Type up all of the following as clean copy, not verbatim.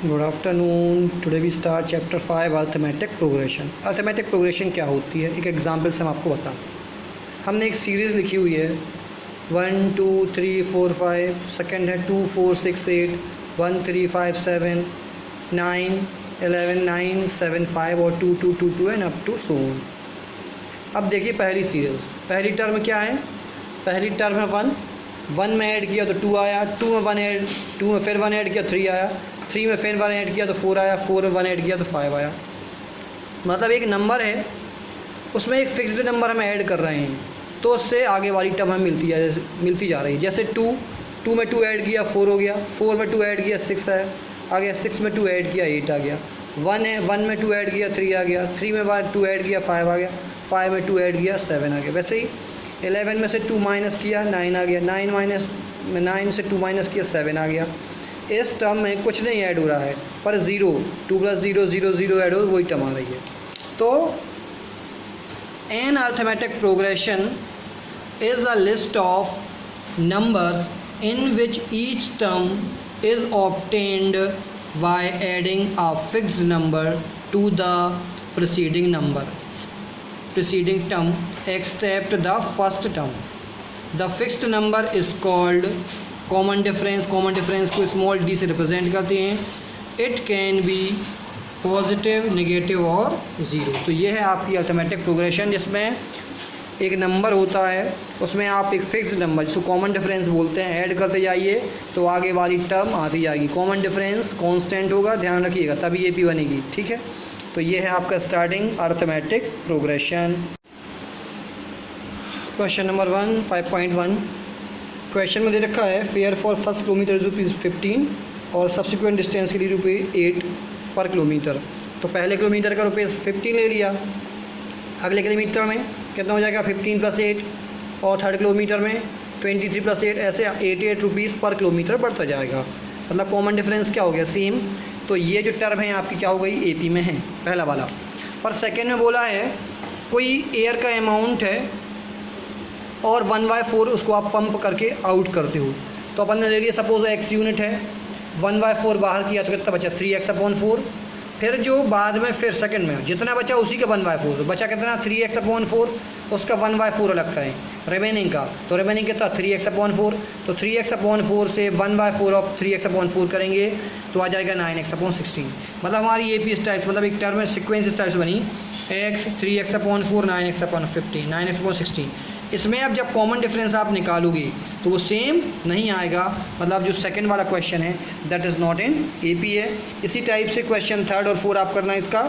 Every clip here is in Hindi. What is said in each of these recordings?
Good afternoon. Today we start chapter 5 arithmetic progression. Arithmetic progression क्या होती है, एक एग्जांपल से हम आपको बताते हैं। हमने एक सीरीज़ लिखी हुई है 1 2 3 4 5, सेकेंड है 2 4 6 8 1 3 5 7 9 11 9 7 5 और 2 2 2 2 and up to so on. अब देखिए पहली सीरीज़, पहली टर्म क्या है? पहली टर्म है 1 में ऐड किया तो 2 आया, 2 में फिर 1 ऐड किया 3 आया, 3 में फिर 1 ऐड किया तो 4 आया, 4 में 1 ऐड किया तो 5 आया। मतलब एक नंबर है, उसमें एक फिक्स्ड नंबर हम ऐड कर रहे हैं तो उससे आगे वाली टर्म हमें मिलती जा रही है। जैसे 2 में 2 ऐड किया 4 हो गया, 4 में 2 ऐड किया 6 है आ गया, 6 में 2 ऐड किया 8 आ गया, 1 है 1 में 2 ऐड किया 3 आ गया, 3 में 2 ऐड किया 5 आ गया, 5 में 2 ऐड किया 7 आ गया। वैसे ही 11 में से 2 माइनस किया 9 आ गया, 9 से 2 माइनस किया 7 आ गया। इस टर्म में कुछ नहीं ऐड हो रहा है पर 0, 2 + 0 0 0 ऐड हो, वही टर्म आ रही है। तो an arithmetic progression is a list of numbers in which each term is obtained by adding a fixed number to the preceding term except the first term. The fixed number is called common difference. common difference को स्मॉल d से रिप्रेजेंट करते हैं। It can be positive, negative और ज़ीरो। तो ये है आपकी अर्थमेटिक प्रोग्रेशन, जिसमें एक नंबर होता है, उसमें आप एक फिक्स्ड नंबर जिसको कॉमन डिफरेंस बोलते हैं ऐड करते जाइए तो आगे वाली टर्म आती जाएगी। कॉमन डिफरेंस कांस्टेंट होगा, ध्यान रखिएगा, तभी AP बनेगी। ठीक है, तो ये है आपका starting arithmetic progression. Question number 1 5.1 question में दे रखा है फेयर फॉर फर्स्ट किलोमीटर ₹15 और सब्सिक्वेंट डिस्टेंस के लिए ₹8 पर किलोमीटर। तो पहले किलोमीटर का ₹15 ले लिया, अगले किलोमीटर में कितना हो जाएगा 15 + 8 और थर्ड किलोमीटर में 23 + 8, ऐसे 88 रुपीज़ पर किलोमीटर बढ़ता जाएगा। मतलब कॉमन डिफरेंस क्या हो गया, सेम। तो ये जो टर्म है आपकी क्या हो गई, AP में है पहला वाला। पर सेकेंड में बोला है कोई एयर का अमाउंट है और 1/4 उसको आप पंप करके आउट करते हो। तो अपन ने ले लिया सपोज X यूनिट है, 1/4 बाहर किया तो कितना बचा 3x/4। फिर जो बाद में फिर सेकंड में जितना बचा उसी का 1/4, तो बचा कितना 3x/4, उसका 1/4 अलग करें रिमेनिंग का, तो रिमेनिंग कितना 3x/4। तो 3x/4 से 1/4 ऑफ 3x/4 करेंगे तो आ जाएगा 9x/16। मतलब हमारी AP इस टाइप, मतलब एक टर्म में सिक्वेंस इस टाइप से बनी x 3x/4 9x/15 9x/16। इसमें अब जब कॉमन डिफरेंस आप निकालोगे तो वो सेम नहीं आएगा। मतलब जो सेकंड वाला क्वेश्चन है that is not in AP है। इसी टाइप से क्वेश्चन 3 और 4 आप करना है इसका,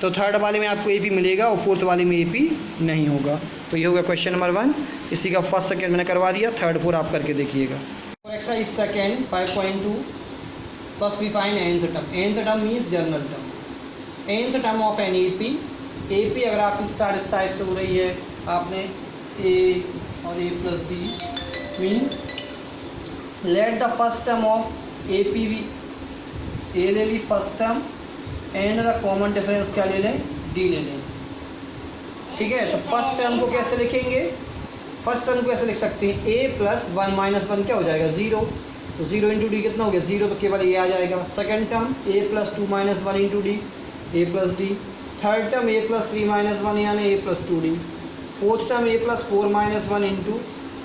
तो थर्ड वाले में आपको AP मिलेगा और फोर्थ वाले में AP नहीं होगा। तो ये होगा क्वेश्चन नंबर 1। इसी का फर्स्ट सेकंड मैंने करवा दिया, थर्ड 4 आप करके देखिएगा। Exercise second 5.2 first we find nth term. nth term means general term. nth term of an AP अगर आप स्टार्ट इस टाइप से हो रही है, आपने A और A + D means let the first term of AP A ले ली first term and the common difference क्या ले लें, D ले लें। ठीक है, तो फर्स्ट टर्म को कैसे लिखेंगे, फर्स्ट टर्म को ऐसे लिख सकते हैं A + 1 - 1 क्या हो जाएगा 0, तो 0 × D कितना हो गया 0, तो केवल ये आ जाएगा। Second term A + 2 - 1 × D A + D। Third term A + 3 - 1 यानी A + 2D। Fourth term A + 4 - 1 ×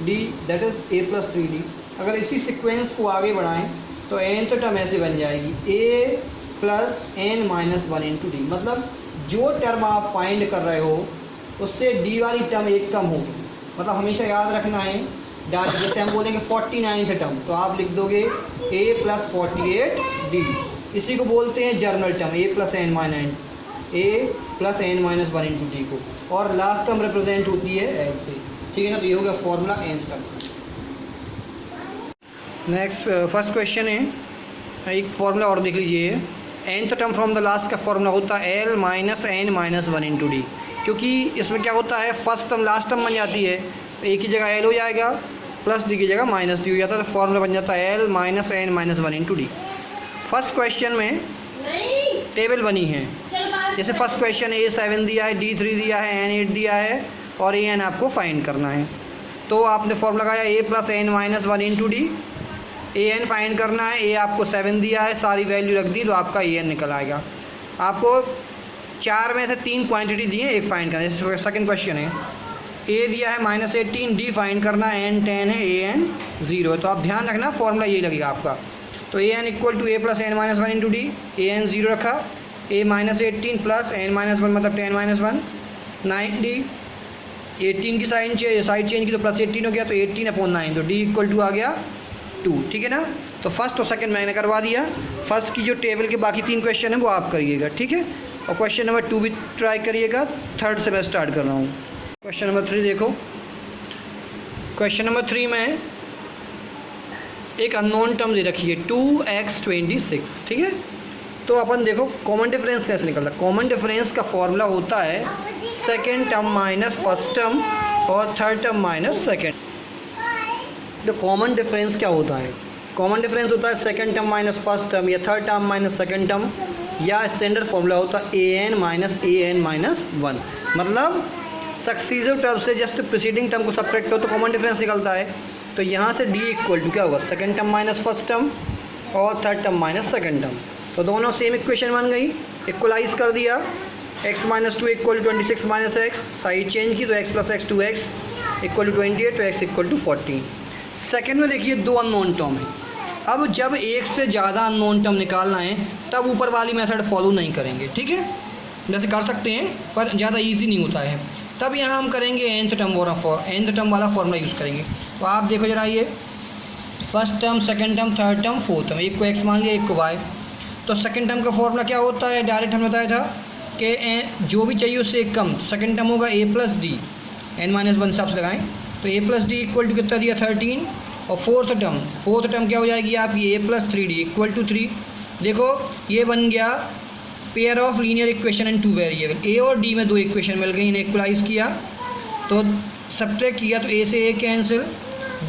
D that is A + 3D। अगर इसी सीक्वेंस को आगे बढ़ाएं तो nth टर्म ऐसे बन जाएगी A + n - 1 × D। मतलब जो टर्म आप फाइंड कर रहे हो उससे D वाली टर्म एक कम होगी। मतलब हमेशा याद रखना है, जैसे हम बोलेंगे 49th टर्म तो आप लिख दोगे A + 48D। इसी को बोलते हैं journal term A + n - 1 × D को, और लास्ट टर्म रिप्रेजेंट होती है L से। ठीक है ना, तो ये हो गया formula nth term. Next first question है, एक फॉर्मूला और देख लीजिए। nth term from the last का फॉर्मूला होता है L - n - 1 × D। क्योंकि इसमें क्या होता है फर्स्ट टर्म लास्ट टर्म बन जाती है, तो A की जगह L हो जाएगा प्लस D की जगह -D हो जाता है, तो फॉर्मूला बन जाता है L - n - 1 × D। First question में टेबल बनी है, जैसे फर्स्ट क्वेश्चन A7 दिया है, D3 दिया है, N8 दिया है और AN आपको फाइंड करना है। तो आपने फॉर्मूला लगाया A + n - 1 × D A N find करना है। ए आपको 7 दिया है, सारी वैल्यू रख दी तो आपका ए एन निकल आएगा। आपको 4 में से 3 क्वांटिटी दिए, एक फाइंड करना है। सेकंड क्वेश्चन है, ए दिया है -18, डी फाइंड करना है, एन 10 है, ए एन 0 है। तो आप ध्यान रखना फॉर्मूला यही लगेगा आपका। तो a n equal to a plus n minus 1 into d, a n 0 रखा, ए -18 प्लस एन -1 मतलब 10 -1 9 डी, 18 की साइड चेंज की तो प्लस 18 हो गया तो 18/9, तो डी इक्वल टू आ गया 2। ठीक है ना। तो फर्स्ट और सेकंड मैंने करवा दिया। फर्स्ट की जो टेबल के बाकी 3 क्वेश्चन है वो आप करिएगा, ठीक है। और क्वेश्चन नंबर 2 भी ट्राई करिएगा। थर्ड से मैं स्टार्ट कर रहा हूँ। क्वेश्चन नंबर 3 देखो। क्वेश्चन नंबर 3 में एक अननोन टर्म दे रखी है 2x26, ठीक है। तो अपन देखो कॉमन डिफरेंस कैसे निकलता है। कॉमन डिफरेंस का फॉर्मूला होता है second term minus first term और थर्ड टर्म माइनस सेकेंड। तो कॉमन डिफरेंस क्या होता है? कॉमन डिफरेंस होता है second term minus first term या third term minus second term, या स्टैंडर्ड फॉर्मूला होता है an माइनस an-1। मतलब सक्सीसिव टर्म से जस्ट प्रीसीडिंग टर्म को सब्ट्रैक्ट करो तो कॉमन डिफरेंस निकलता है। तो यहाँ से d इक्वल टू क्या होगा, second term minus first term और third term minus second term. तो दोनों सेम इक्वेशन बन गई, इक्वलाइज कर दिया। x minus 2 equal to 26 minus x, side change की तो x plus x 2x equal to 28, तो x इक्वल टू 14। सेकेंड में देखिए 2 अननोन टर्म है। अब जब एक से ज़्यादा अननोन टर्म निकालना है तब ऊपर वाली मेथड फॉलो नहीं करेंगे, ठीक है। वैसे कर सकते हैं पर ज़्यादा इजी नहीं होता है। तब यहाँ हम करेंगे nth टर्म वाला फॉर्मूला यूज़ करेंगे। तो आप देखो जरा, ये first term, second term, third term, fourth term, एक को x मान लिया, एक को y। तो सेकंड टर्म का फॉर्मूला क्या होता है, डायरेक्ट हमने बताया था कि जो भी चाहिए उससे एक कम। सेकंड टर्म होगा a प्लस डी, n-1 हिसाब से लगाएं तो a plus d equal to कितना दिया 13। और फोर्थ टर्म क्या हो जाएगी आपकी a plus 3d equal to 3। देखो ये बन गया pair of linear equation and 2 variable. a और d में 2 इक्वेशन मिल गई, इन्हें इक्वलाइज किया तो सब्ट्रैक्ट किया तो a से a cancel,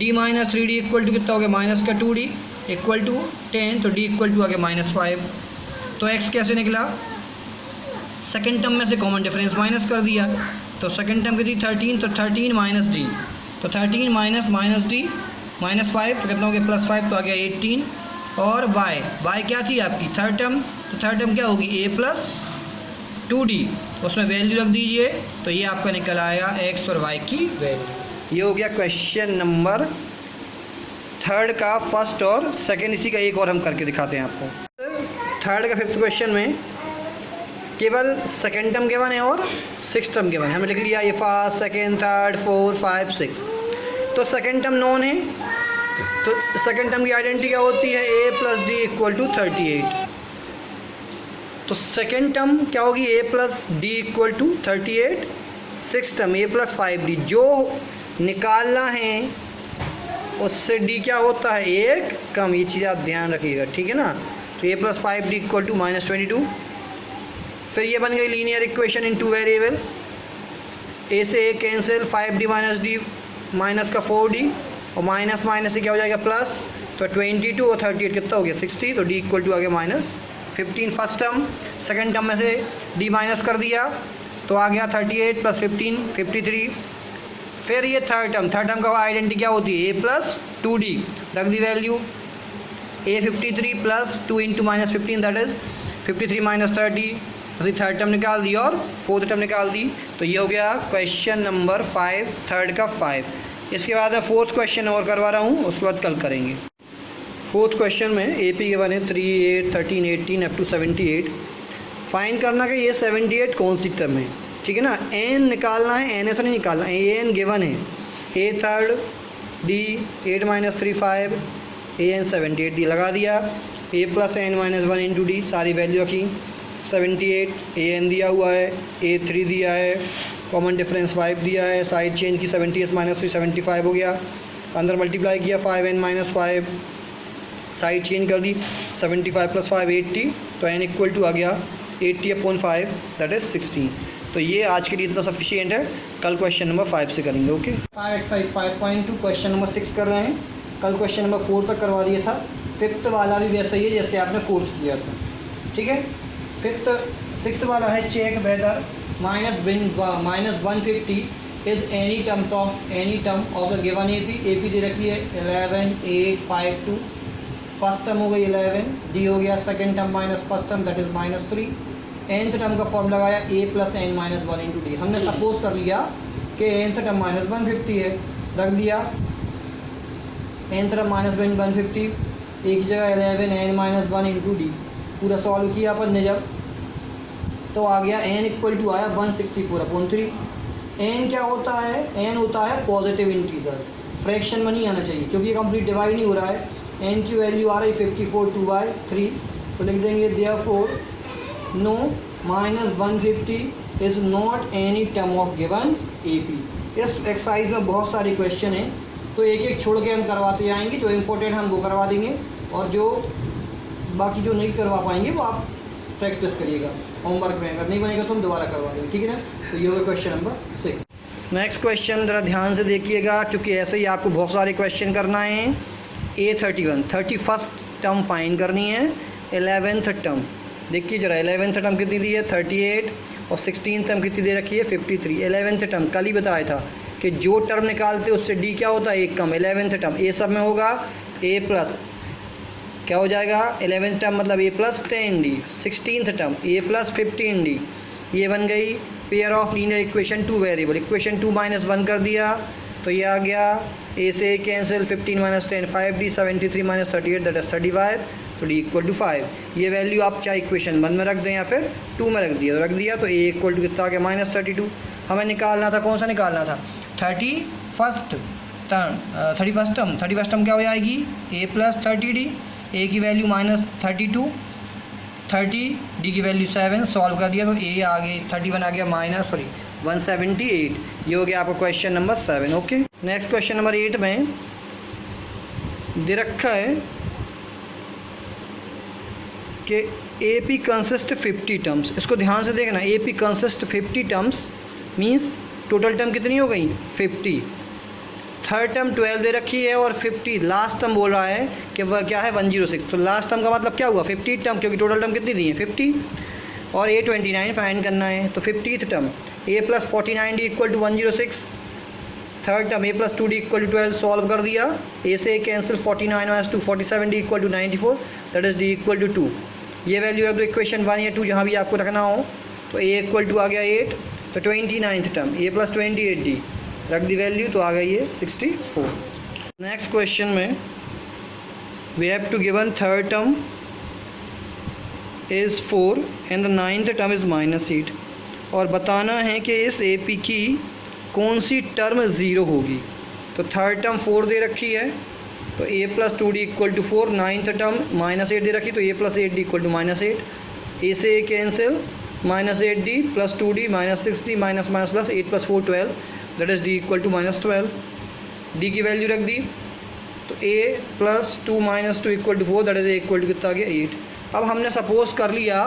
d minus 3d equal to कितना हो गया माइनस का 2d इक्वल टू 10, तो d इक्वल टू आ गया -5। तो x कैसे निकला, सेकेंड टर्म में से कॉमन डिफरेंस माइनस कर दिया तो सेकेंड टर्म कितनी 13, तो 13 माइनस d, तो 13 माइनस d -5 तो कितना हो गया +5, तो आ गया 18। और y क्या थी आपकी थर्ड टर्म, तो थर्ड टर्म क्या होगी a प्लस 2d, उसमें वैल्यू रख दीजिए तो ये आपका निकल आएगा x और y की वैल्यू। ये हो गया क्वेश्चन नंबर थर्ड का फर्स्ट और सेकंड। इसी का एक और हम करके दिखाते हैं आपको। थर्ड का फिफ्थ क्वेश्चन में केवल सेकेंड टर्म गिवन है और सिक्स टर्म गिवन है। हमने लिख लिया ये फर्स्ट, सेकेंड, थर्ड, 4, 5, 6। तो सेकेंड टर्म नोन है, तो सेकेंड टर्म की आइडेंटिटी क्या होती है, a plus d equal to 38। तो सेकेंड टर्म क्या होगी, a plus d equal to 38। Six term a plus 5d, जो निकालना है उससे d क्या होता है, एक कम। ये चीज़ आप ध्यान रखिएगा, ठीक है ना। तो a plus 5d equal to -22। फिर ये बन गई linear equation in 2 variable. a से a cancel, 5d minus d minus का 4d और माइनस माइनस से क्या हो जाएगा प्लस, तो 22 और 38 कितना हो गया 60, तो d इक्वल टू आ गया -15 फर्स्ट टर्म। सेकेंड टर्म में से d माइनस कर दिया तो आ गया 38 प्लस 15 53। फिर ये थर्ड टर्म का आइडेंटिटी क्या होती है, a प्लस 2d, रख दी value a 53 plus 2 into -15 that is 53 minus 30। ऐसे थर्ड टर्म निकाल दी और फोर्थ टर्म निकाल दी। तो ये हो गया क्वेश्चन नंबर 5, थर्ड का 5। इसके बाद मैं फोर्थ क्वेश्चन और करवा रहा हूँ, उसके बाद कल करेंगे। फोर्थ क्वेश्चन में ए पी गिवन है 3, 8, 13, 18 अप टू 78। फाइंड करना कि ये 78 कौन सी टर्म है, ठीक है ना। एन निकालना है, एन ऐसा नहीं निकालना है, एन गिवन है a third, d 8 minus 3 5, an 78, d लगा दिया। a plus n-1 into D, सारी वैल्यू रखी। 78 an दिया हुआ है, a3 दिया है, कॉमन डिफरेंस 5 दिया है, साइड चेंज की 78 माइनस 3 75 हो गया। अंदर मल्टीप्लाई किया 5n माइनस 5, साइड चेंज कर दी 75 प्लस 5 80, तो n इक्वल टू आ गया 80/5 दैट इज 16। तो ये आज के लिए इतना सफिशिएंट है। कल क्वेश्चन नंबर 5 से करेंगे। ओके, एक्सरसाइज 5.2 क्वेश्चन नंबर 6 कर रहे हैं। कल क्वेश्चन नंबर 4 तक करवा दिया था। फिफ्थ वाला भी वैसा ही है जैसे आपने फोर्थ किया था, ठीक है। फिफ्थ 6 वाला है check whether -150 is any term of the given A P दे रखी है 11, 8, 5, 2। फर्स्ट टर्म हो गई 11, डी हो गया second term minus first term that is -3, nth term का फॉर्म लगाया a plus n minus 1 into d. हमने सपोज कर लिया कि nth टर्म -150 है, रख दिया nth टर्म -150, एक ही जगह 11 n माइनस 1 इंटू डी, पूरा सॉल्व किया अपन ने जब, तो आ गया n इक्वल टू आया 164/3। n क्या होता है, n होता है पॉजिटिव इंटीजर, फ्रैक्शन में नहीं आना चाहिए क्योंकि ये कंप्लीट डिवाइड नहीं हो रहा है। n की वैल्यू आ रही 54/2/3, तो लिख देंगे therefore no -150 is not any term of given AP। इस एक्सरसाइज में बहुत सारे क्वेश्चन हैं, तो एक एक छोड़ के हम करवाते जाएंगे, जो इम्पोर्टेंट हम वो करवा देंगे और जो बाकी जो नहीं करवा पाएंगे वो आप प्रैक्टिस करिएगा होमवर्क में, अगर नहीं बनेगा तो हम दोबारा करवा देंगे, ठीक है ना। तो ये होगा क्वेश्चन नंबर 6। नेक्स्ट क्वेश्चन ज़रा ध्यान से देखिएगा क्योंकि ऐसे ही आपको बहुत सारे क्वेश्चन करना है। A31 31st टर्म फाइंड करनी है, 11th टर्म देखिए ज़रा, 11th टर्म कितनी दी है 38 और 16th टर्म कितनी दे रखी है 53। 11th टर्म कल ही बताया था कि जो टर्म निकालते उससे D क्या होता है, एक कम। 11th टर्म A सब में होगा A प्लस क्या हो जाएगा, 11th टर्म मतलब A plus 10D, 16th term A plus 15D। ये बन गई pair of linear equation 2 variable, equation 2 -1 कर दिया तो ये आ गया A से कैंसिल, 15 - 10 5D, 73 - 38 दैट इज 35, तो D इक्वल टू 5। ये वैल्यू आप चाहे इक्वेशन 1 में रख दें या फिर 2 में रख दिया, तो रख दिया तो A इक्वल टू कितना आ गया -32। हमें निकालना था, कौन सा निकालना था, 31st टर्म क्या हो जाएगी A प्लस 30D, A की वैल्यू -32, 30, D की वैल्यू 7, सॉल्व कर दिया तो A आ गई 31 आ गया 178। ये हो गया आपका question number 7। Okay, next question number 8 में दे रखा है कि AP कंसिस्ट 50 टर्म्स। इसको ध्यान से देखना, AP consist 50 terms means total term कितनी हो गई 50, थर्ड टर्म 12 दे रखी है और 50 लास्ट टर्म बोल रहा है कि वह क्या है 106, तो लास्ट टर्म का मतलब क्या हुआ 50 टर्म, क्योंकि टोटल टर्म कितनी दी है 50 और A29 फाइंड करना है। तो 50th term A plus 49D equal to 106, third term A plus 2D equal to 12, solve कर दिया A से cancel, 49 - 2 47D equal to 94 that is D equal to 2। ये वैल्यू रख दो इक्वेशन 1 या 2 जहाँ भी आपको रखना हो, तो A इक्वल टू आ गया 8, तो 29th term A plus 28D रख दी वैल्यू तो आ गई है 64। नेक्स्ट क्वेश्चन में we have to given third term is 4 and the 9th term is -8 और बताना है कि इस AP की कौन सी टर्म 0 होगी। तो थर्ड टर्म 4 दे रखी है तो A plus 2D equal to 4, 9th term -8 दे रखी तो A plus 8D equal to -8, A से A cancel, -8D plus 2D -6D minus minus plus 8 plus 4 12 that is D equal to -12। D की वैल्यू रख दी तो A plus 2 - 2 equal to 4 that is A equal to कितना आ गया 8। अब हमने सपोज कर लिया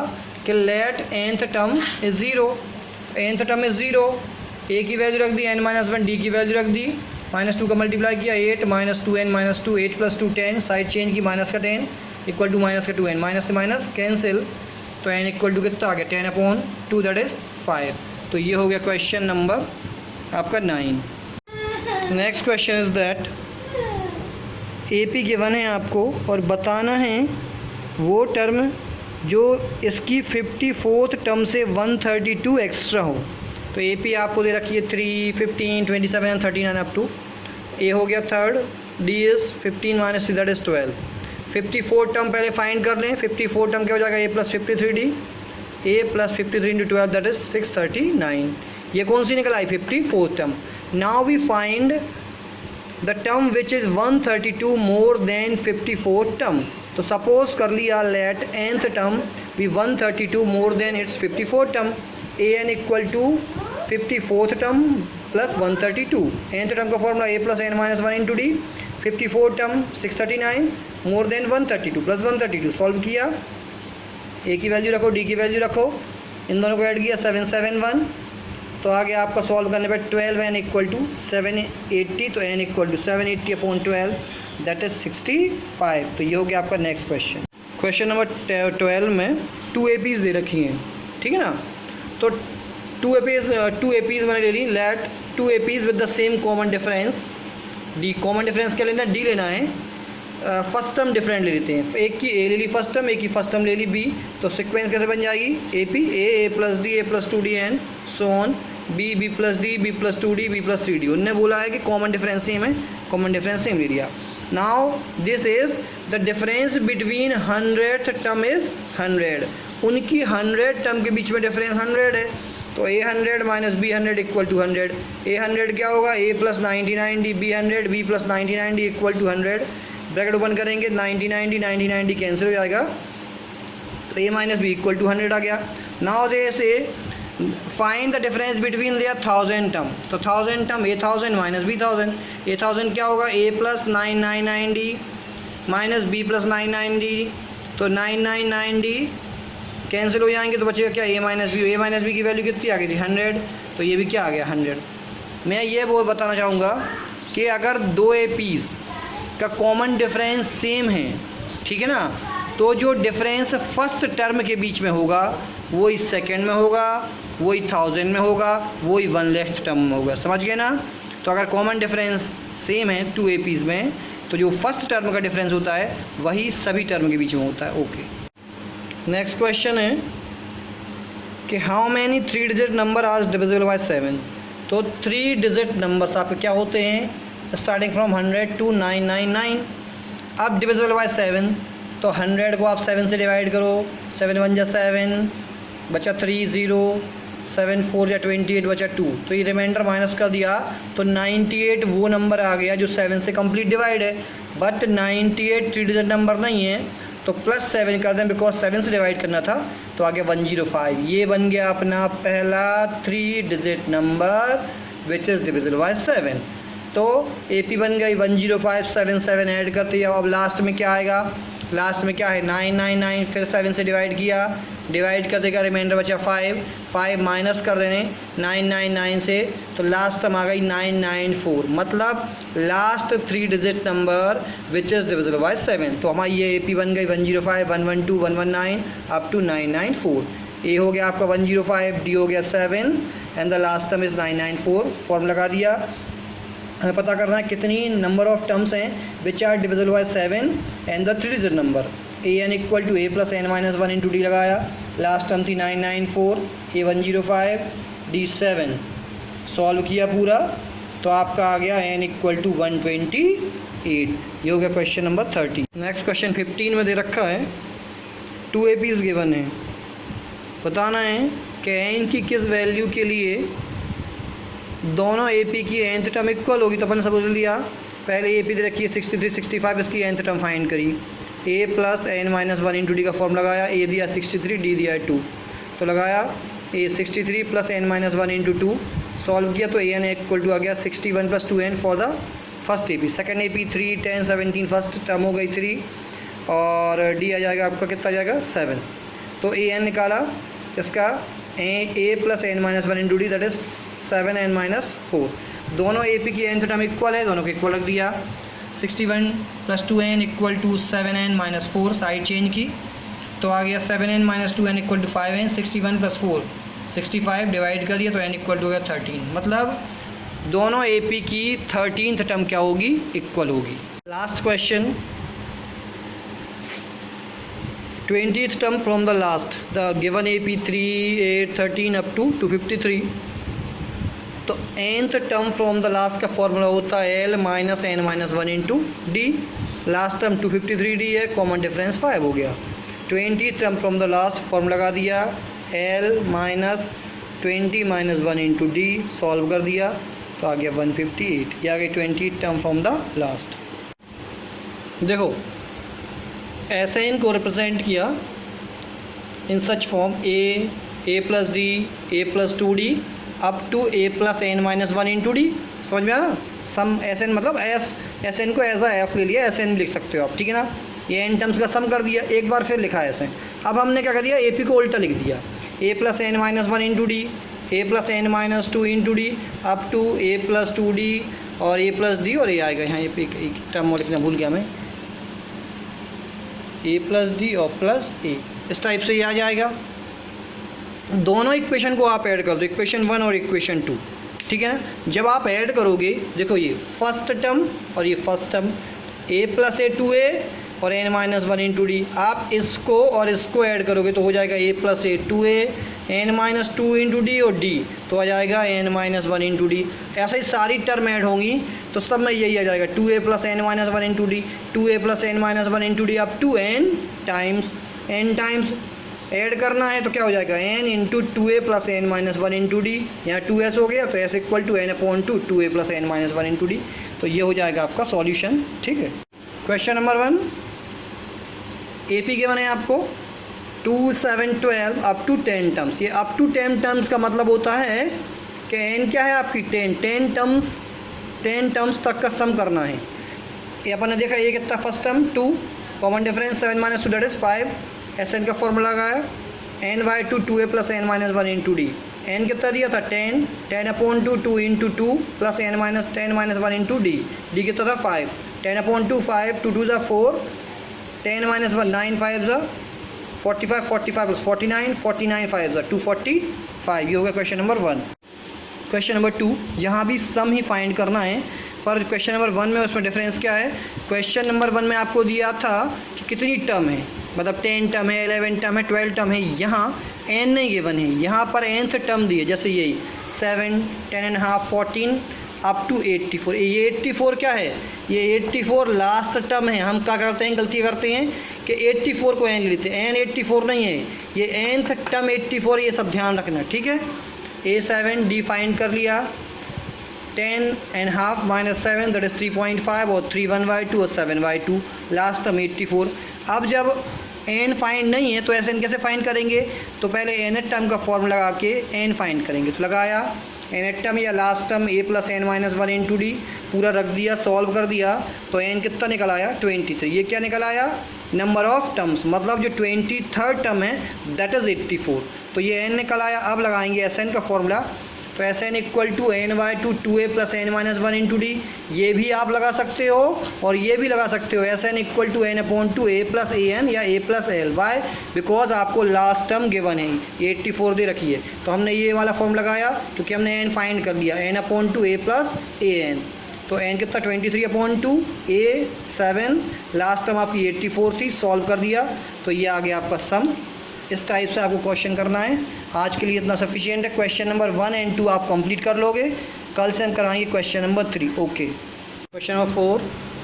कि let nth term is 0, nth term is 0, A की वैल्यू रख दी n-1, D की वैल्यू रख दी, -2 का मल्टीप्लाई किया 8 -2 n -2 8 प्लस 2 10, साइड चेंज की माइनस का 10 इक्वल टू माइनस का 2n, माइनस से माइनस कैंसिल, तो n इक्वल टू कितना आ गया 10/2 दैट इज़ 5। तो ये हो गया क्वेश्चन नंबर आपका 9। Next question is that AP given है आपको और बताना है वो टर्म जो इसकी 54th टर्म से 132 एक्स्ट्रा हो। तो AP आपको दे रखी है 3, 15, 27 एंड 39 अप टू। A हो गया third, D is 15 - 3 that is 12। 54 term पहले फाइंड कर लें, 54 टर्म क्या हो जाएगा A plus 53D, A plus 53 into 12 that is 639। ये कौन सी निकल आई 54th term. Now we find the term which is 132 more than 54th term. तो सपोज कर लिया लेट nth टर्म भी 132 more than its 54th term, an equal to 54th term plus 132। nth term का formula A plus n-1 into D, 54th term 639 more than 132 plus 132, solve किया A की वैल्यू रखो D की वैल्यू रखो, इन दोनों को ऐड किया 771, तो आगे आपका सॉल्व करने पर 12n इक्वल टू 780, तो n equal to 780/12 that is 65। तो ये हो गया आपका नेक्स्ट क्वेश्चन। क्वेश्चन नंबर 12 में 2 APs दे रखी हैं, ठीक है ना। तो 2 APs मैंने ले ली, let 2 APs with the same common difference D, common difference क्या लेना है D लेना है, फर्स्ट टर्म डिफरेंट ले लेते हैं, एक की ए ले ली फर्स्ट टर्म, एक की फर्स्ट टर्म ले ली बी, तो सीक्वेंस कैसे बन जाएगी, A P a plus d a plus 2d and so on, b b plus d b plus 2d b plus 3d। उनने बोला है कि कॉमन डिफरेंस सेम है, कॉमन डिफरेंस सेम ले लिया। Now this is the difference between 100th term is 100, उनकी 100 टर्म के बीच में डिफरेंस 100 है, तो a 100 minus b 100 equal to 100। A 100 क्या होगा, a plus 99d b 100 b plus 99d equal to 100, bracket open करेंगे 99d कैंसिल हो जाएगा, तो a minus b equal to 100 आ गया। Now they say find the difference between their 1000 term, तो 1000 term a 1000 minus b 1000, a 1000 क्या होगा, a plus 999d minus B plus 99d, तो 999d कैंसिल हो जाएंगे, तो बचेगा क्या, ए माइनस बी। ए माइनस बी की वैल्यू कितनी आ गई थी 100, तो ये भी क्या आ गया 100। मैं ये वो बताना चाहूँगा कि अगर दो ए पीस का कॉमन डिफरेंस सेम है, ठीक है ना, तो जो डिफरेंस फर्स्ट टर्म के बीच में होगा वही सेकंड में होगा, वही 1000 में होगा, वही 1,00,000th टर्म में होगा, समझ गए ना। तो अगर कॉमन डिफरेंस सेम है टू ए पीस में, तो जो फर्स्ट टर्म का डिफरेंस होता है वही सभी टर्म के बीच में होता है। ओके, नेक्स्ट क्वेश्चन है कि how many 3 digit number are divisible by 7। तो 3 डिजिट नंबर्स आपके क्या होते हैं, स्टार्टिंग फ्रॉम 100 टू 999। अब डिविजिबल बाय 7, तो 100 को आप 7 से डिवाइड करो, 7 1 जा 7, बचा 3 0, 7 4 या 28 बचा 2, तो ये रिमाइंडर माइनस कर दिया, तो 98 वो नंबर आ गया जो 7 से कंप्लीट डिवाइड है। बट 98 3 डिजिट नंबर नहीं है, तो प्लस 7 कर दें, बिकॉज 7 से डिवाइड करना था, तो आगे 105। ये बन गया अपना पहला 3 digit number which is divisible by 7। तो ए पी बन गई 105, 7 7 ऐड करते हैं। अब लास्ट में क्या आएगा, लास्ट में क्या है 999, फिर 7 से डिवाइड किया, डिवाइड कर देगा, रिमाइंडर बचा 5, 5 माइनस कर देने 999 से, तो लास्ट टर्म आ गई 994, मतलब last 3 digit number which is divisible by 7। तो हमारी ये ए पी बन गई 105, 112, 119 अप टू 994। ए हो गया आपका 105, डी हो गया 7 and the last term is 994। Form लगा दिया। हमें पता करना है कितनी नंबर ऑफ टर्म्स हैं which are divisible by 7 and the 3 digit number. A n equal to a plus n minus 1 into d लगाया, लास्ट टर्म थी 994, ए 105, डी 7, सॉल्व किया पूरा, तो आपका आ गया एन इक्वल टू 128। ये हो गया क्वेश्चन नंबर 30। नेक्स्ट क्वेश्चन 15 में दे रखा है 2 ए पीज गिवन है, बताना है कि एन की किस वैल्यू के लिए दोनों ए पी की nth टर्म इक्वल होगी। तो अपन सपोज लिया पहले ए पी दे रखी है 63 65, इसकी nth टर्म फाइंड करी, a plus n minus 1 into d का फॉर्म लगाया, ए दिया 63, डी दिया 2, तो लगाया a 63 plus n minus 1 into 2, solve किया, तो ए एन इक्वल टू आ गया 61 plus 2 n for the first A P. Second A P 3 10 17, first term हो गई 3, और डी आ जाएगा आपका कितना आ जाएगा 7। तो ए एन निकाला इसका, a plus n minus 1 into d that is 7n minus 4। दोनों ए पी की nth टर्म इक्वल है, दोनों को इक्वल रख दिया। 61 plus 2n equal to 7n minus 4, side change की, तो आ गया 7n minus 2n equal to 5n। 61 plus 4 65, divide कर दिया, तो n इक्वल टू हो गया 13। मतलब दोनों ए पी की 13th टर्म क्या होगी, इक्वल होगी। Last question 20th term from the last, the given A P 3 8 13 up to 253। तो nth term from the last का फॉर्मूला होता है l minus n minus 1 into d, last term 253d है, कॉमन डिफरेंस 5 हो गया। 20th term from the last form लगा दिया, l minus 20 minus 1 into d, solve कर दिया, तो आ गया 158। ये आ गई 20th term from the last. देखो ऐसे इनको रिप्रेजेंट किया in such form a plus d, a plus 2d up to a plus n minus 1 into d. समझ में आया, सम एस एन मतलब एस एन को एज आ एस ले लिया, एस एन लिख सकते हो आप, ठीक है ना। ये एन टर्म्स का सम कर दिया, एक बार फिर लिखा ऐसे। अब हमने क्या कर दिया, ए पी को उल्टा लिख दिया, a plus n minus 1 into d, a plus n minus 2 into d up to a plus 2d और ए प्लस डी, और ये आएगा यहाँ ए पे एक टर्म और लिखना भूल गया मैं, ए प्लस डी और प्लस ए, इस टाइप से ये आ जाएगा। दोनों इक्वेशन को आप ऐड कर दो, इक्वेशन 1 और इक्वेशन 2, ठीक है ना। जब आप ऐड करोगे, देखो ये फर्स्ट टर्म और ये first term, a plus a two a और n minus one into d. आप इसको और इसको ऐड करोगे तो हो जाएगा a plus a two a n minus two into d और डी तो आ जाएगा n minus one into d. ऐसे ही सारी टर्म ऐड होंगी तो सब में यही आ जाएगा two a plus n minus one into d, two a plus n minus one into d up to n times add करना है तो क्या हो जाएगा n into two a plus n minus one into d. यहाँ टू एस हो गया तो S equal to n upon two a plus n minus one into d. तो ये हो जाएगा आपका सॉल्यूशन। ठीक है, क्वेश्चन नंबर 1 AP गिवन है आपको 2 7 12 अप टू 10 टर्म्स। ये अप टू 10 टर्म्स का मतलब होता है कि n क्या है आपकी 10 टर्म्स तक का सम करना है। ये अपन ने देखा ये कितना first term 2 common difference 7 minus 2 that is 5 SN का फॉर्मूला लगाया n by two two a plus n minus one into d. N कितना दिया था 10 upon two into two plus n minus 10 minus one into d. D कितना था 5 10 अपॉन 5 2 ज़ा 4 10 माइनस 1 9 5 ज़ा 45 45 प्लस 49 5 ज़ा 245। ये हो गया क्वेश्चन नंबर 1। क्वेश्चन नंबर 2 यहाँ भी सम ही फाइंड करना है पर क्वेश्चन नंबर 1 में उसमें डिफरेंस क्या है। क्वेश्चन नंबर 1 में आपको दिया था कि कितनी टर्म है, मतलब 10 टर्म है 11 टर्म है 12 टर्म है। यहाँ n नहीं गिवन है, यहाँ पर n से टर्म दिए जैसे यही 7 10.5 14 अप टू 84। ये 84 क्या है, ये 84 लास्ट टर्म है। हम क्या करते हैं, गलती करते हैं कि 84 को n लेते हैं, n 84 नहीं है, ये nth टर्म 84। ये सब ध्यान रखना, ठीक है। A7 डी फाइंड कर लिया 10.5 माइनस 7 दैट इज 3.5 और 3 1/2 और 7/2 लास्ट टर्म 84। अब जब n फाइंड नहीं है तो ऐसे n कैसे फाइंड करेंगे, तो पहले nth टर्म का फॉर्मूला लगा के n फाइंड करेंगे। तो लगाया nth टर्म या last term a plus n minus one into d, पूरा रख दिया सॉल्व कर दिया तो n कितना निकल आया 23। ये क्या निकल आया नंबर ऑफ टर्म्स, मतलब जो 23rd टर्म है दैट इज़ 84। तो ये n निकल आया। अब लगाएंगे Sn का फॉर्मूला, तो Sn equal to n by two a plus n minus one into d. ये भी आप लगा सकते हो और ये भी लगा सकते हो। Sn equal to n upon two a plus a n या a plus l. Why, because आपको लास्ट टर्म गिवन है 84 दे रखी है, तो हमने ये वाला फॉर्म लगाया क्योंकि हमने n फाइंड कर लिया n upon two a plus a N. तो n कितना 23 upon two A7 last term आपकी 84 थी, सॉल्व कर दिया तो ये आ गया आपका सम। इस टाइप से आपको क्वेश्चन करना है। आज के लिए इतना सफिशिएंट है। क्वेश्चन नंबर 1 एंड 2 आप कंप्लीट कर लोगे, कल से हम कराएंगे question number 3। Okay, question number 4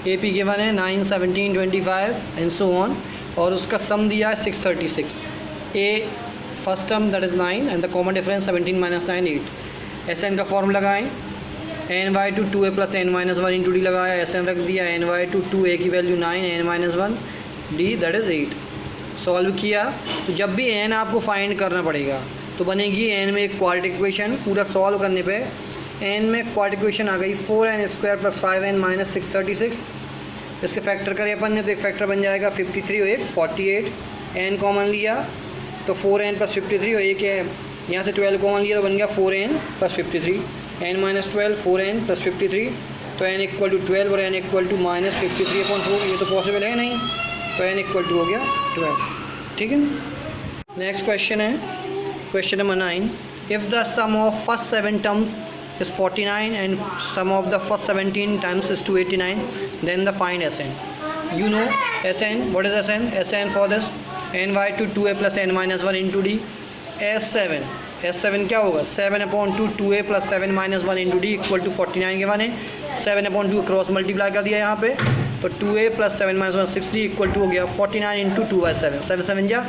AP given है 9 17 25 एंड सो ऑन, और उसका सम दिया है 636। A first term that is 9 and the common difference 17 minus 9 8। Sn का फॉर्म लगाएं n by two a plus n minus one into d लगाया, Sn रख दिया n बाई टू ए की value 9 n minus one d that is 8। Solve किया तो जब भी n आपको फाइंड करना पड़ेगा तो बनेगी n में एक क्वाड्रेटिक इक्वेशन। पूरा सॉल्व करने पे n में क्वाड्रेटिक इक्वेशन आ गई 4n² प्लस 5n माइनस 636। इसके फैक्टर करें अपन ने तो एक फैक्टर बन जाएगा 53 और एक 48। n कॉमन लिया तो 4n प्लस 53 और एक है यहाँ से 12 कॉमन लिया तो बन गया 4n plus 53 n minus 12 4n plus 53। तो n इक्वल टू 12 और n इक्वल टू माइनस 53/4। ये तो पॉसिबल है नहीं, तो n इक्वल टू हो गया 12। ठीक है, नेक्स्ट क्वेश्चन है question number 9। If the sum of first 7 terms is 49 and sum of the first 17 times is 289 then the find Sn। You know Sn, what is Sn? Sn for this n by two a plus n minus one into d. S7 क्या होगा 7 upon two a plus 7 minus one into d equal to 49 के वन है। 7 अपॉन टू क्रॉस मल्टीप्लाई कर दिया यहाँ पे तो 2a plus 7 minus 1 60 equal to हो गया 49 इंटू 2/7। 7 7 जा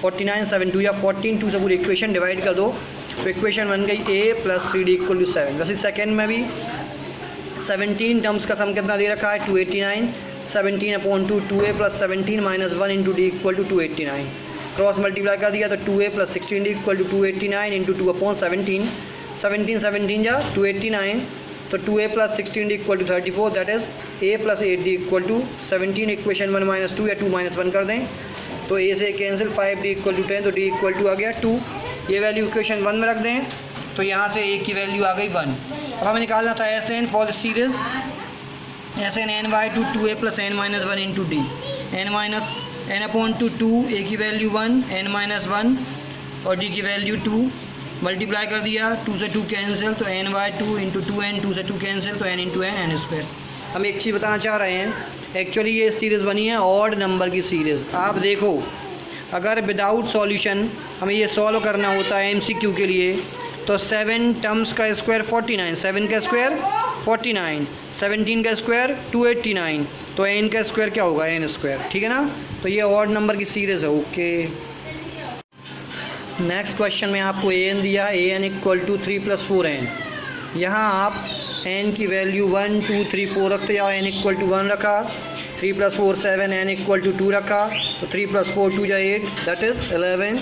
49 7 2 या 14 2 से पूरी इक्वेशन डिवाइड कर दो तो इक्वेशन बन गई a plus 3d equal to 7। वैसे सेकेंड में भी 17 टर्म्स का सम कितना दे रखा है 289। 17 upon two a plus 17 minus 1 into d equal to 289। Cross multiply कर दिया तो 2a plus 16d equal to 289 into 2 upon 17। 17 जा 289 तो 2a plus 16d equal to 34 that is a plus 8d equal to 17। Equation 1 minus 2 या 2 माइनस 1 कर दें तो a से कैंसिल 5d इक्वल टू 10 तो d इक्वल टू आ गया 2। ये वैल्यू इक्वेशन 1 में रख दें तो यहाँ से a की वैल्यू आ गई 1। अब हमें निकालना था Sn for the series Sn n by two a plus n minus one into d. n upon two a की वैल्यू 1 n माइनस 1 और d की वैल्यू 2। मल्टीप्लाई कर दिया 2 से 2 कैंसिल तो n by two into 2n 2 से 2 कैंसिल तो n into n n square. हम एक चीज़ बताना चाह रहे हैं एक्चुअली ये सीरीज़ बनी है ऑड नंबर की सीरीज़। आप देखो, अगर विदाउट सॉल्यूशन हमें ये सॉल्व करना होता है MCQ के लिए, तो 7 टर्म्स का स्क्वायर 49, 7 का स्क्वायर 49, 17 का स्क्वायर 289, तो n का स्क्वायर क्या होगा, n स्क्वायर, ठीक है ना। तो ये ऑड नंबर की सीरीज़ है। ओके, नेक्स्ट क्वेश्चन में आपको an दिया है, an इक्वल टू 3 + 4n। यहाँ आप n की वैल्यू 1 2 3 4 रखते जाओ, n इक्वल टू 1 रखा, 3 + 4 7, n इक्वल टू 2 रखा, तो 3 + 4 2 = 8, that is 11,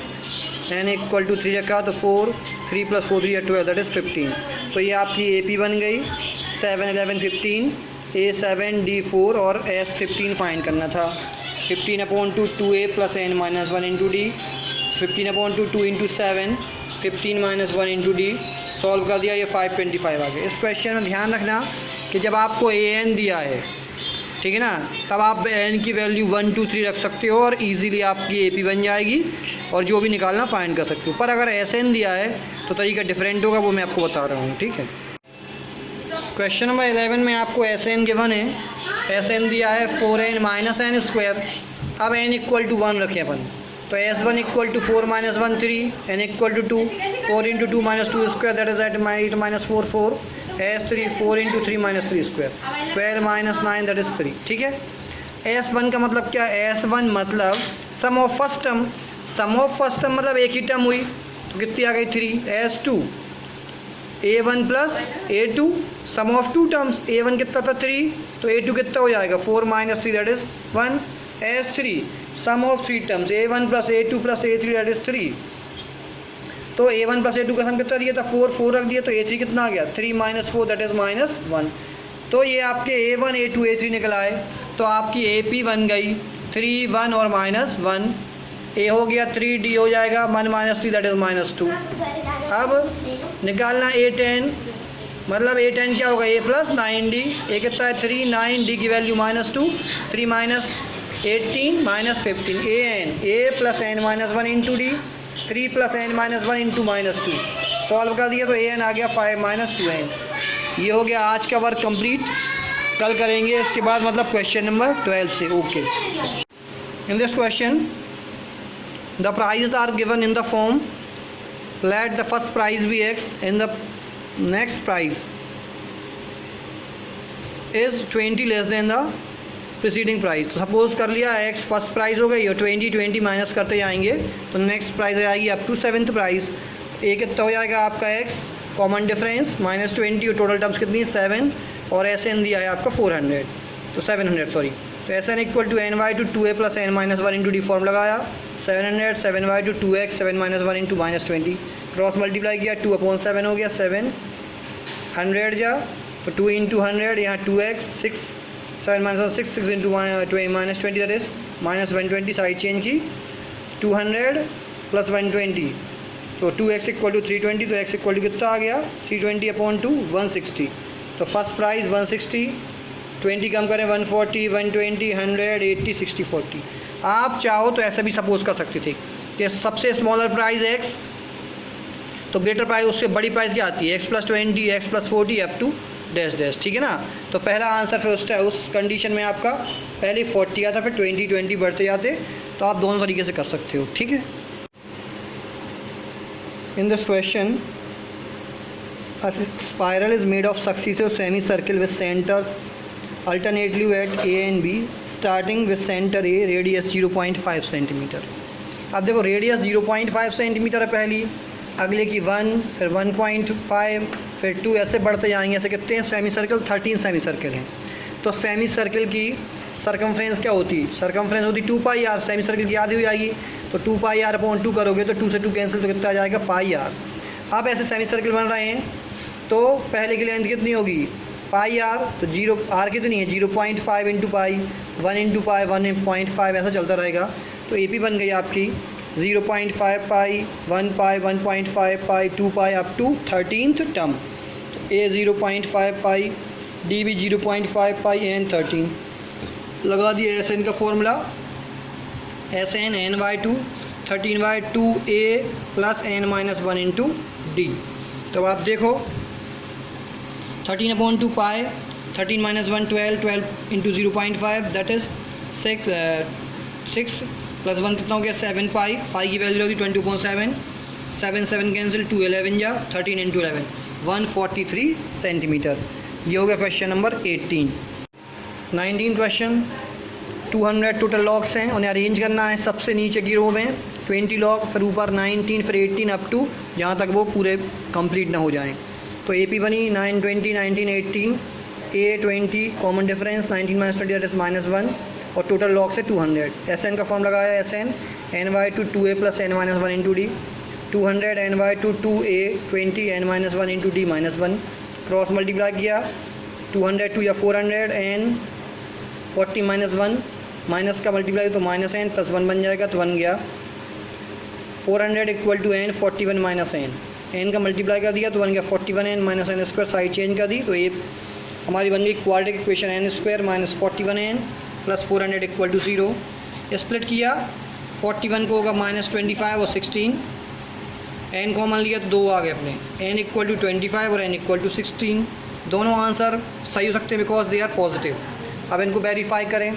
n equal to 3 रखा तो 4, 3 + 4 3 = 12, दैट इज़ 15। तो ये आपकी AP बन गई, 7 11 15, A 7 D 4 और S 15 फाइंड करना था। 15/2 2A + n - 1 × D, 15/2 2 × 7, 15 - 1 × D, solve कर दिया, ये 525 आ गया। इस क्वेश्चन में ध्यान रखना कि जब आपको an दिया है, ठीक है ना, तब आप n की वैल्यू 1 2 3 रख सकते हो और इजीली आपकी AP बन जाएगी और जो भी निकालना फाइंड कर सकते हो। पर अगर SN दिया है तो तरीका डिफरेंट होगा, वो मैं आपको बता रहा हूँ, ठीक है। क्वेश्चन नंबर 11 में आपको SN गिवन है, SN दिया है 4n - n²। अब n इक्वल टू 1 रखें अपन, तो S1 equal to 4 - 1 3, n equal to 2, 4 × 2 - 2 square, that is 8 - 4 4, S3 4 × 3 - 3 square, 12 - 9, that is 3, ठीक है। S1 का मतलब क्या है, S1 मतलब sum of first term, sum of first term मतलब एक ही टर्म हुई, तो कितनी आ गई 3। S2 A1 + A2, some of to terms, A1 कितना था 3, तो A2 कितना हो जाएगा 4 - 3, that is 1। S3 sum of 3 terms, A1 + A2 + A3, that is 3। तो A1 + A2 का सम कितना दिया था 4, 4 रख दिया, तो A3 कितना आ गया 3 - 4, दैट इज़ -1। तो ये आपके A1 A2 A3 निकल आए, तो आपकी AP बन गई 3 1 और -1। A हो गया 3, D हो जाएगा 1 - 3, दैट इज़ -2। अब निकालना A10, मतलब A10 क्या होगा, A + 9D, A कितना है 3 9, D की value -2, 3 - 18 - 15, AN A + n - 1 × D, 3 + n - 1 × -2, solve कर दिया तो AN आ गया 5 - 2n। ये हो गया आज का वर्क कंप्लीट। कल करेंगे इसके बाद, मतलब क्वेश्चन नंबर 12 से। Okay, in this question the prices are given in the form, let the first prize be x and the next prize is 20 less than the preceding prize। तो सपोज कर लिया x फर्स्ट प्राइज़ हो गई और 20 माइनस करते जाएंगे तो नेक्स्ट प्राइज़ आ जाएगी up to 7th price. A कितना हो जाएगा आपका x, कॉमन डिफरेंस -20 और टोटल टर्म्स कितनी 7 और SN दिया है आपका 400, तो 700 सॉरी। तो SN equal to NY two 2A + n - 1 × D form लगाया, 700 7y to 2x 7 - 1 × -20, cross multiply किया 2/7 हो गया 7, 100 जा तो 2 × 100, यहाँ 2x 6 7 - 1 6 6 × -20, that is -120, side change की 200 + 120, तो 2x इक्वल टू 320, तो x इक्वल टू कितना आ गया 320/2 160। तो फर्स्ट प्राइज़ 160, 20 कम करें 140 120 100 80 60 40। आप चाहो तो ऐसा भी सपोज कर सकते थे कि सबसे स्मॉलर प्राइस x, तो ग्रेटर प्राइस उससे बड़ी प्राइस क्या आती है x + 20 x + 40 up to dash dash, ठीक है ना। तो पहला आंसर फिर उस कंडीशन में आपका पहले 40 आता, फिर 20 20 बढ़ते जाते, तो आप दोनों तरीके से कर सकते हो, ठीक है। इन this question a spiral is made of successive semicircle with centers alternately at A and B, starting with center A, radius 0.5 centimetre. अब देखो रेडियस 0.5 सेंटीमीटर है पहली, अगले की 1, फिर 1.5, फिर 2, ऐसे बढ़ते जाएंगे। ऐसे कितने हैं सेमी सर्कल, 13 सेमी सर्कल हैं। तो सेमी सर्कल की सरकमफ्रेंस क्या होती, सरकमफ्रेंस होती 2πr, सेमी सर्कल की आधी हो जाएगी, तो 2πr/2 करोगे तो 2 से 2 कैंसिल, तो कितना आ जाएगा πr। अब ऐसे सेमी सर्कल बन रहे हैं, तो पहले की लेंथ कितनी होगी πr, तो 0 r कितनी है 0.5 × पाई, 1 × पाई 1.5, ऐसा चलता रहेगा। तो AP बन गई आपकी 0.5 pi 1 pi 1.5 pi 2 pi up to 13th term. A 0.5 pi, D भी 0.5 पाई, N 13 लगा दिया। SN का formula SN NY2 13y2A + n - 1 × D। तो आप देखो 13/2 पाई 13 minus 1 12, 12 into 0.5 that is 6 plus 1 कितना हो गया 7 पाई, पाई की वैल्यू होगी 20.7, 7 7 कैंसिल, 2 11 या 13 इंटू 11 143 सेंटीमीटर। ये हो गया question number 18। 19 question 200 total logs हैं, उन्हें अरेंज करना है। सबसे नीचे की रो में 20 लॉग, फिर ऊपर 19, फिर 18 अप टू जहाँ तक वो पूरे कंप्लीट ना हो जाएं। तो AP बनी 9 20 19 18, A 20 common difference 19 minus 20 that is -1 और टोटल लॉग से 200। SN का फॉर्म लगाया SN NY to 2A plus N minus 1 into D, 200 NY to 2A 20 N minus 1 into D -1, cross multiply किया 200 2 या 400 N 40 माइनस 1, माइनस का मल्टीप्लाई तो माइनस N प्लस 1 बन जाएगा, तो 1 गया 400 equal to N 41 minus N का मल्टीप्लाई कर दिया तो 1 गया 41 N minus N square, side change कर दी तो ये हमारी बन गई quadratic equation N square minus 41 N plus 400 equal to 0। Split किया 41 को होगा -25 और 16, N कॉमन लिया तो 2 आ गए अपने, N इक्वल टू 25 और N इक्वल टू 16। दोनों आंसर सही हो सकते हैं बिकॉज दे आर पॉजिटिव। अब इनको वेरीफाई करें,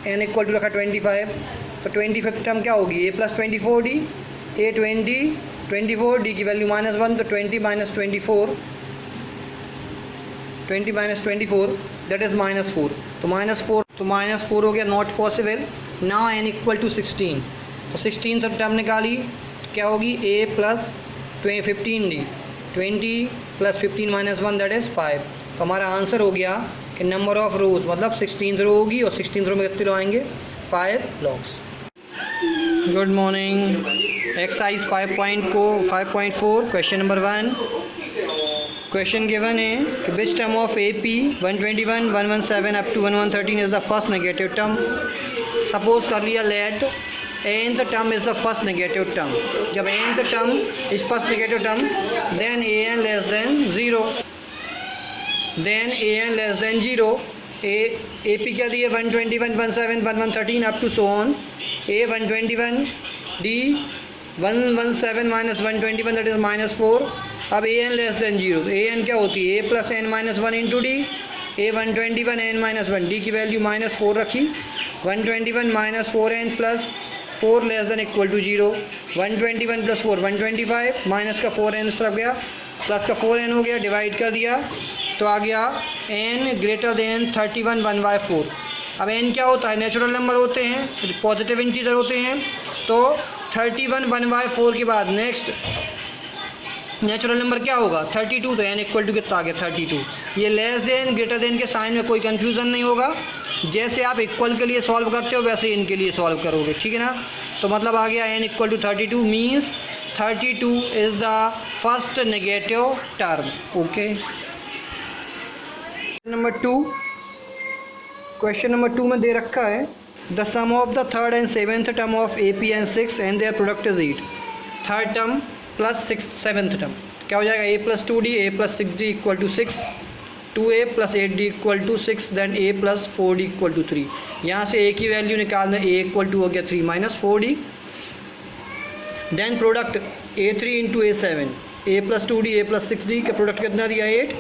N इक्वल टू रखा 25, तो 25th टर्म क्या होगी A plus 24D, A 20 24, D की वैल्यू -1 तो 20 माइनस 24 दैट इज़ -4, तो -4 हो गया, not possible. Now N equal to 16, तो 16th टर्म निकाली तो क्या होगी A plus 15D, 20 plus 15 minus 1 that is 5। तो हमारा आंसर हो गया कि नंबर ऑफ रोज मतलब 16th रो होगी और 16th रो में कितने रो आएंगे 5 लॉग्स। Good morning. Exercise 5.4 question number 1। Question given है कि which term of AP 121 117 up to 1113 is the first negative term. Suppose कर लिया let nth term is the first negative term. जब nth term is first negative term then an less than 0, then an less than 0। AP क्या दिए 121 17 1113 up to so on, A 121 D 117 minus 121 that is -4। अब an लेस देन 0, तो an क्या होती है A plus N minus 1 into D, A 121 N minus 1, D की वैल्यू -4 रखी, 121 minus 4N plus 4 less than equal to 0, 121 plus 4 125, minus का 4N इस तरफ गया, प्लस का 4N हो गया, डिवाइड कर दिया तो आ गया N ग्रेटर देन 31 1/4। अब N क्या होता है, नेचुरल नंबर होते हैं, पॉजिटिव इंटीजर होते हैं, तो 31 1/4 के बाद नेक्स्ट नेचुरल नंबर क्या होगा 32, तो N इक्वल टू कितना आ गया 32। ये लेस देन ग्रेटर देन के साइन में कोई कन्फ्यूज़न नहीं होगा, जैसे आप इक्वल के लिए सॉल्व करते हो वैसे इनके लिए सॉल्व करोगे, ठीक है ना। तो मतलब आ गया N equal to 32 means 32 is the first negative term. Okay, number 2। Question number 2 में दे रखा है the sum of the third and seventh term of AP and 6 and their product is 8। Third term plus 7th term क्या हो जाएगा A plus 2D A plus 6D equal to 6, 2A plus 8D equal to 6, then A plus 4D equal to 3। यहाँ से A की वैल्यू निकालना, A इक्वल टू हो गया 3 minus 4D, then product A3 into A7, A plus 2D A plus 6D का प्रोडक्ट कितना दिया 8,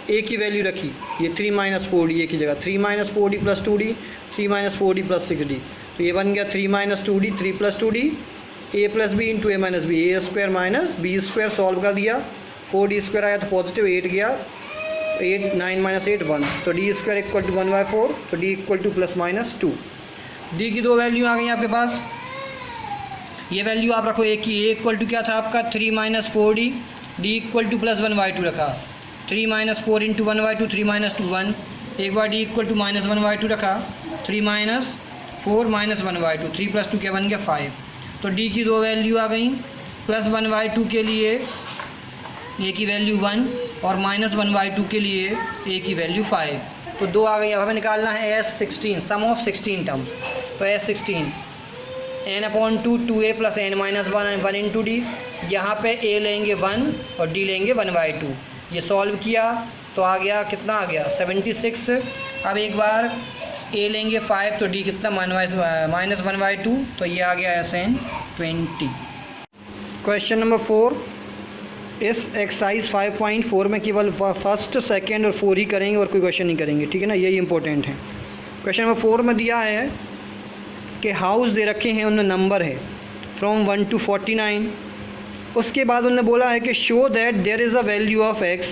A की वैल्यू रखी ये 3 माइनस 4D, A की जगह 3 minus 4D plus 2D, 3 minus 4D plus 6D, तो ये बन गया 3 minus 2D 3 plus 2D, A plus B into A minus B, A square minus B square, solve कर दिया 4D स्क्वायर आया तो पॉजिटिव 8 गया, 8 9 माइनस 8 1, तो D स्क्वायर इक्वल टू 1/4, तो D equal two plus minus 2। D की दो वैल्यू आ गई आपके पास, ये वैल्यू आप रखो A की, A इक्वल टू क्या था आपका 3 minus 4D, D equal two plus 1/2 रखा, 3 माइनस 4 इंटू 1/2 3 माइनस 2 1, एक बार D इक्वल टू माइनस 1/2 रखा, 3 माइनस 4 माइनस 1/2, 3 प्लस 2 क्या बन गया 5। तो D की दो वैल्यू आ गई, प्लस 1/2 के लिए A की वैल्यू 1 और माइनस 1/2 के लिए A की वैल्यू 5, तो 2 आ गई। अब हमें निकालना है S16 सम ऑफ 16 टर्म्स, तो S16 n/2 2A plus n minus 1 into D, यहाँ पे A लेंगे 1 और D लेंगे 1/2, ये सॉल्व किया तो आ गया कितना आ गया 76। अब एक बार A लेंगे 5 तो D कितना माइनस 1/2, तो ये आ गया SN 20। क्वेश्चन नंबर 4 इस एक्सरसाइज 5.4 में केवल फर्स्ट, सेकंड और 4 ही करेंगे और कोई क्वेश्चन नहीं करेंगे, ठीक है ना, यही इंपॉर्टेंट है। क्वेश्चन नंबर 4 में दिया है कि हाउस दे रखे हैं, उनमें नंबर है फ्रॉम 1 to 49। उसके बाद उन्होंने बोला है कि show that there is a value of x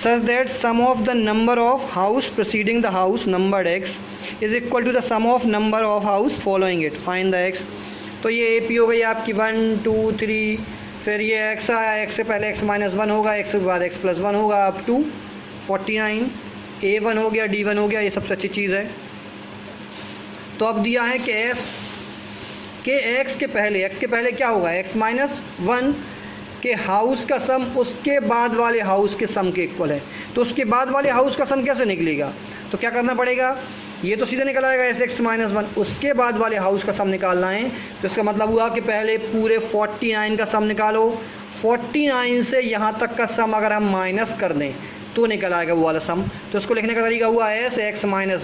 such that sum of the number of house proceeding the house numbered x is equal to the sum of number of house following it, find the x. तो ये ए पी हो गई आपकी 1 2 3, फिर ये एक्स आया, एक्स से पहले x - 1 होगा, एक्स के बाद x + 1 होगा अप टू 49। A1 हो गया, D1 हो गया, ये सबसे अच्छी चीज़ है। तो अब दिया है कि x के पहले क्या होगा, x - 1 के हाउस का सम उसके बाद वाले हाउस के सम के इक्वल है। तो उसके बाद वाले हाउस का सम कैसे निकलेगा, तो क्या करना पड़ेगा, ये तो सीधे निकल आएगा ऐसे x - 1, उसके बाद वाले हाउस का सम निकालना है। तो इसका मतलब हुआ कि पहले पूरे 49 का सम निकालो, 49 से यहाँ तक का सम अगर हम माइनस कर दें तो निकल आएगा वो वाला सम। तो इसको लिखने का तरीका हुआ s x - 1 s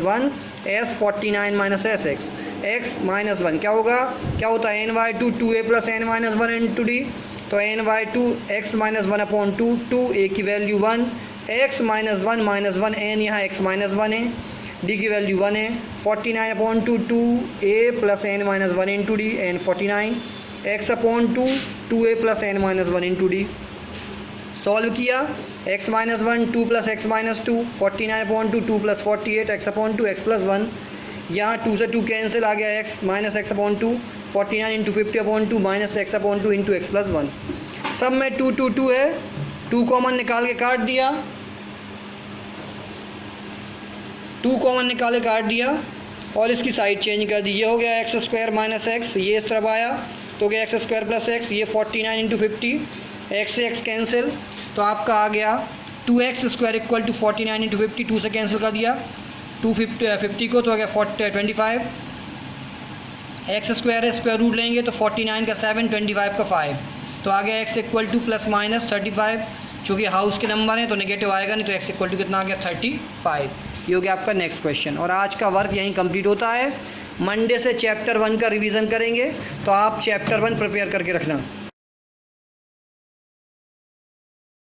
49 - s x - 1 क्या होगा, क्या होता है ny2 2a + n - 1 into d। तो ny2 x - 1/2, 2a की वैल्यू 1, x - 1 - 1 n यहाँ x - 1 है, d की वैल्यू 1 है, 49/2 2a + n - 1 into d n 49, x/2 2a + n - 1 into d। Solve किया, x - 1 2 + x - 2 49/2 2 + 48 x/2 x + 1, यहाँ 2 से 2 कैंसिल आ गया, x - x/2 49 × 50/2 - x/2 × x + 1। सब में 2 2 2 है, 2 कॉमन निकाल के काट दिया, 2 कॉमन निकाले काट दिया और इसकी साइड चेंज कर दी। ये हो गया x² - x, ये इस तरफ आया तो हो गया x² + x, ये 49 × 50, x से x कैंसिल, तो आपका आ गया 2x² = 49 × 50, 2 से कैंसिल कर दिया 50 को, तो हो गया 25, x² है, स्क्वायर रूट लेंगे तो 49 का 7 25 का 5, तो आ गया x = ±35। चूँकि हाउस के नंबर हैं तो नेगेटिव आएगा नहीं, तो x = कितना आ गया 35। ये हो गया आपका नेक्स्ट क्वेश्चन। और आज का वर्क यहीं कंप्लीट होता है। मंडे से चैप्टर 1 का रिवीजन करेंगे, तो आप चैप्टर 1 प्रिपेयर करके रखना।